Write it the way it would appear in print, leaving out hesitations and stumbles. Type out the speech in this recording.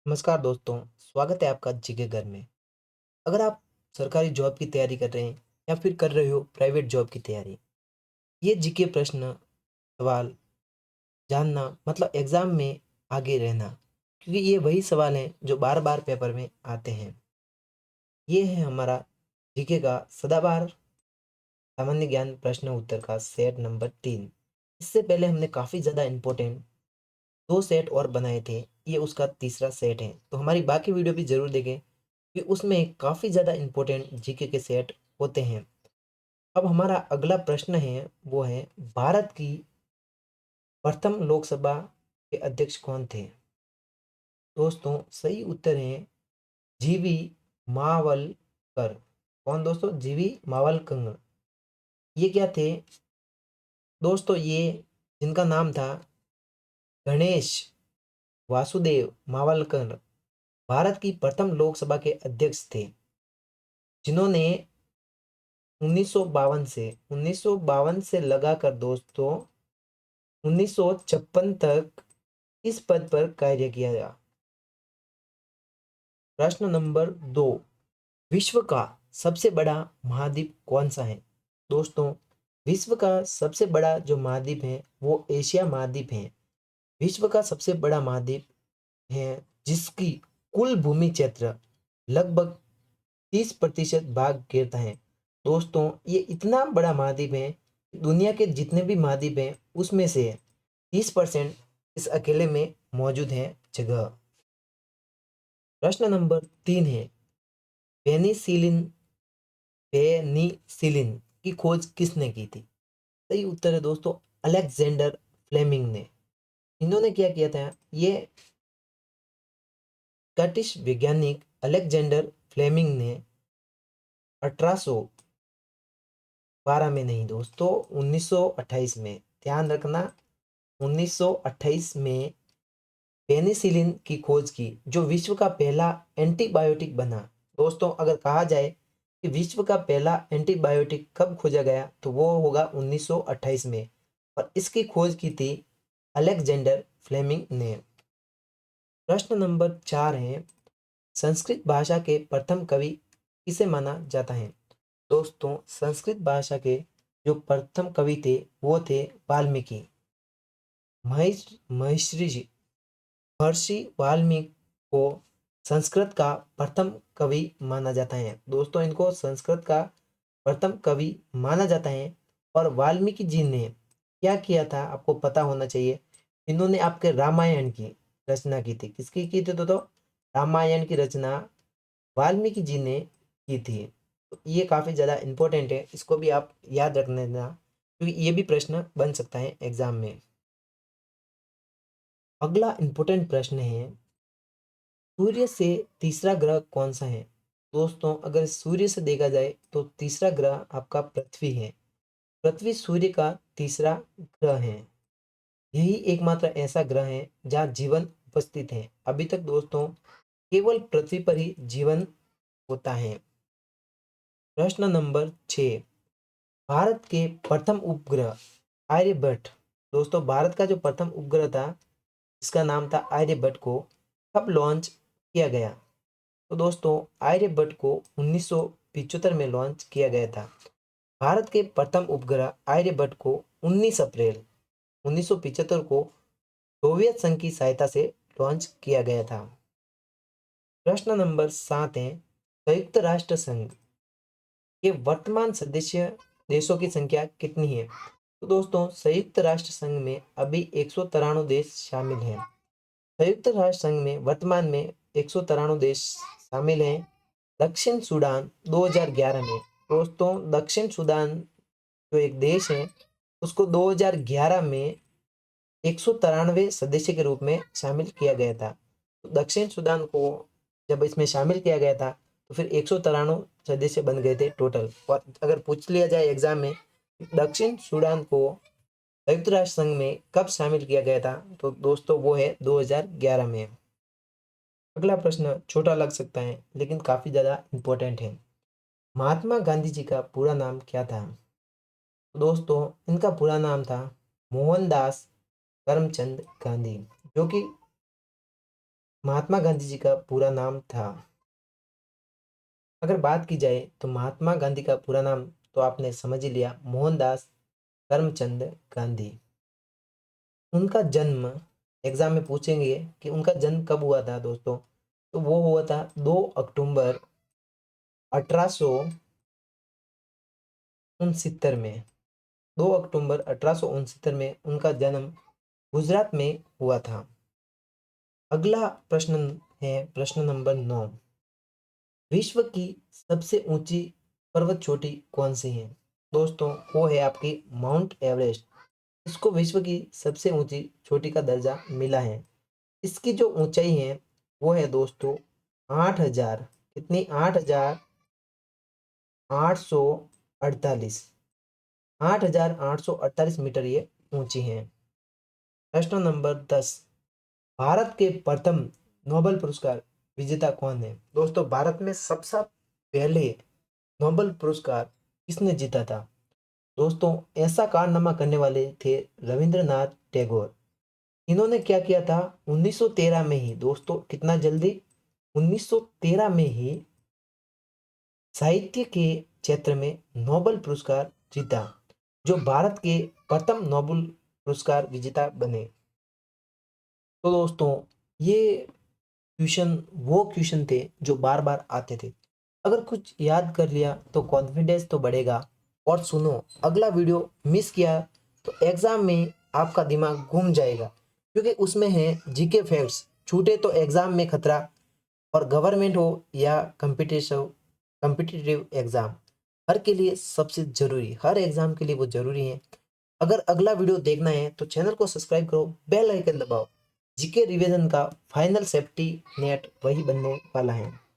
नमस्कार दोस्तों, स्वागत है आपका जीके घर में। अगर आप सरकारी जॉब की तैयारी कर रहे हैं या फिर कर रहे हो प्राइवेट जॉब की तैयारी, ये जीके प्रश्न सवाल जानना मतलब एग्जाम में आगे रहना, क्योंकि ये वही सवाल हैं जो बार बार पेपर में आते हैं। ये है हमारा जीके का सदाबहार सामान्य ज्ञान प्रश्न उत्तर का सेट नंबर 3। इससे पहले हमने काफ़ी ज़्यादा इम्पोर्टेंट 2 सेट और बनाए थे। ये उसका तीसरा सेट है, तो हमारी बाकी वीडियो भी ज़रूर देखें कि उसमें काफ़ी ज़्यादा इम्पोर्टेंट जीके के सेट होते हैं। अब हमारा अगला प्रश्न है, वो है भारत की प्रथम लोकसभा के अध्यक्ष कौन थे? दोस्तों सही उत्तर है जीवी मावलकर। कौन दोस्तों? जीवी मावलकर। ये क्या थे? दोस्तों ये जिनका नाम था गणेश वासुदेव मावलकर, भारत की प्रथम लोकसभा के अध्यक्ष थे, जिन्होंने 1952 से लगाकर दोस्तों 1956 तक इस पद पर कार्य किया गया। प्रश्न नंबर 2, विश्व का सबसे बड़ा महाद्वीप कौन सा है? दोस्तों विश्व का सबसे बड़ा जो महाद्वीप है वो एशिया महाद्वीप है। विश्व का सबसे बड़ा महाद्वीप है जिसकी कुल भूमि क्षेत्र लगभग 30% भाग घेरता है। दोस्तों ये इतना बड़ा महाद्वीप है, दुनिया के जितने भी महाद्वीप हैं उसमें से 30% इस अकेले में मौजूद है जगह। प्रश्न नंबर 3 है, पेनिसिलिन पेनिसिलिन की खोज किसने की थी? सही उत्तर है दोस्तों अलेक्जेंडर फ्लेमिंग ने। इन्होंने क्या किया था? ये स्कॉटिश वैज्ञानिक अलेक्जेंडर फ्लेमिंग ने 1812 में नहीं दोस्तों, 1928 में, ध्यान रखना, 1928 में पेनिसिलिन की खोज की, जो विश्व का पहला एंटीबायोटिक बना। दोस्तों अगर कहा जाए कि विश्व का पहला एंटीबायोटिक कब खोजा गया तो वो होगा 1928 में, और इसकी खोज की थी अलेक्जेंडर फ्लेमिंग ने। प्रश्न नंबर 4 है, संस्कृत भाषा के प्रथम कवि किसे माना जाता है? दोस्तों संस्कृत भाषा के जो प्रथम कवि थे वो थे वाल्मीकि। महर्षि महर्षि वाल्मीकि को संस्कृत का प्रथम कवि माना जाता है। दोस्तों इनको संस्कृत का प्रथम कवि माना जाता है। और वाल्मीकि जी ने क्या किया था आपको पता होना चाहिए। इन्होंने आपके रामायण की रचना की थी। किसकी की थी? तो रामायण की रचना वाल्मीकि जी ने की थी। तो ये काफ़ी ज़्यादा इम्पोर्टेंट है, इसको भी आप याद रख लेना, क्योंकि ये भी प्रश्न बन सकता है एग्जाम में। अगला इम्पोर्टेंट प्रश्न है, सूर्य से तीसरा ग्रह कौन सा है? दोस्तों अगर सूर्य से देखा जाए तो तीसरा ग्रह आपका पृथ्वी है। पृथ्वी सूर्य का तीसरा ग्रह है। यही एकमात्र ऐसा ग्रह है जहाँ जीवन उपस्थित है। अभी तक दोस्तों केवल पृथ्वी पर ही जीवन होता है। प्रश्न नंबर 6, भारत के प्रथम उपग्रह आर्यभट्ट। दोस्तों भारत का जो प्रथम उपग्रह था इसका नाम था आर्यभट्ट को कब लॉन्च किया गया? तो दोस्तों आर्यभट्ट को 1975 में लॉन्च किया गया था। भारत के प्रथम उपग्रह आर्यभट्ट को 19 अप्रैल 1975 को सोवियत संघ की सहायता से लॉन्च किया गया था। प्रश्न नंबर 7 है, संयुक्त राष्ट्र संघ के वर्तमान सदस्य देशों की संख्या कितनी है? तो दोस्तों संयुक्त राष्ट्र संघ में अभी 193 देश शामिल हैं। संयुक्त राष्ट्र संघ में वर्तमान में 193 देश शामिल हैं। दक्षिण सूडान 2011 में, दोस्तों दक्षिण सूडान जो एक देश है उसको 2011 में 193वें सदस्य के रूप में शामिल किया गया था। तो दक्षिण सूडान को जब इसमें शामिल किया गया था तो फिर 193 सदस्य बन गए थे टोटल। और अगर पूछ लिया जाए एग्जाम में दक्षिण सूडान को संयुक्त राष्ट्र संघ में कब शामिल किया गया था तो दोस्तों वो है 2011 में। अगला प्रश्न छोटा लग सकता है लेकिन काफी ज्यादा इंपॉर्टेंट है। महात्मा गांधी जी का पूरा नाम क्या था? तो दोस्तों इनका पूरा नाम था मोहनदास करमचंद गांधी, जो कि महात्मा गांधी जी का पूरा नाम था? अगर बात की जाए तो महात्मा गांधी का पूरा नाम तो आपने समझ ही लिया, मोहनदास करमचंद गांधी। उनका जन्म, एग्जाम में पूछेंगे कि उनका जन्म कब हुआ था दोस्तों, तो वो हुआ था 2 अक्टूबर 1869 में। 2 अक्टूबर 1869 में उनका जन्म गुजरात में हुआ था। अगला प्रश्न है प्रश्न नंबर 9। विश्व की सबसे ऊंची पर्वत चोटी कौन सी है? दोस्तों वो है आपकी माउंट एवरेस्ट। इसको विश्व की सबसे ऊंची चोटी का दर्जा मिला है। इसकी जो ऊंचाई है वो है दोस्तों 8,000, कितनी, 8,848, 8,848 मीटर ये ऊंची है। प्रश्न नंबर 10। भारत के प्रथम नोबेल पुरस्कार विजेता कौन है? दोस्तों भारत में सबसे पहले नोबेल पुरस्कार किसने जीता था? दोस्तों ऐसा कारनामा करने वाले थे रविंद्रनाथ टैगोर। इन्होंने क्या किया था 1913 में ही दोस्तों, कितना जल्दी, 1913 में ही साहित्य के क्षेत्र में नोबेल पुरस्कार जीता, जो भारत के प्रथम नोबेल पुरस्कार विजेता बने। तो दोस्तों ये क्वेश्चन वो क्वेश्चन थे जो बार बार आते थे। अगर कुछ याद कर लिया तो कॉन्फिडेंस तो बढ़ेगा। और सुनो, अगला वीडियो मिस किया तो एग्जाम में आपका दिमाग घूम जाएगा, क्योंकि उसमें है जीके फैक्ट्स। छूटे तो एग्जाम में खतरा। और गवर्नमेंट हो या कम्पिटिटिव एग्जाम, हर के लिए सबसे जरूरी, हर एग्जाम के लिए वो जरूरी है। अगर अगला वीडियो देखना है तो चैनल को सब्सक्राइब करो, बेल आइकन दबाओ। जीके रिवीजन का फाइनल सेफ्टी नेट वही बनने वाला है।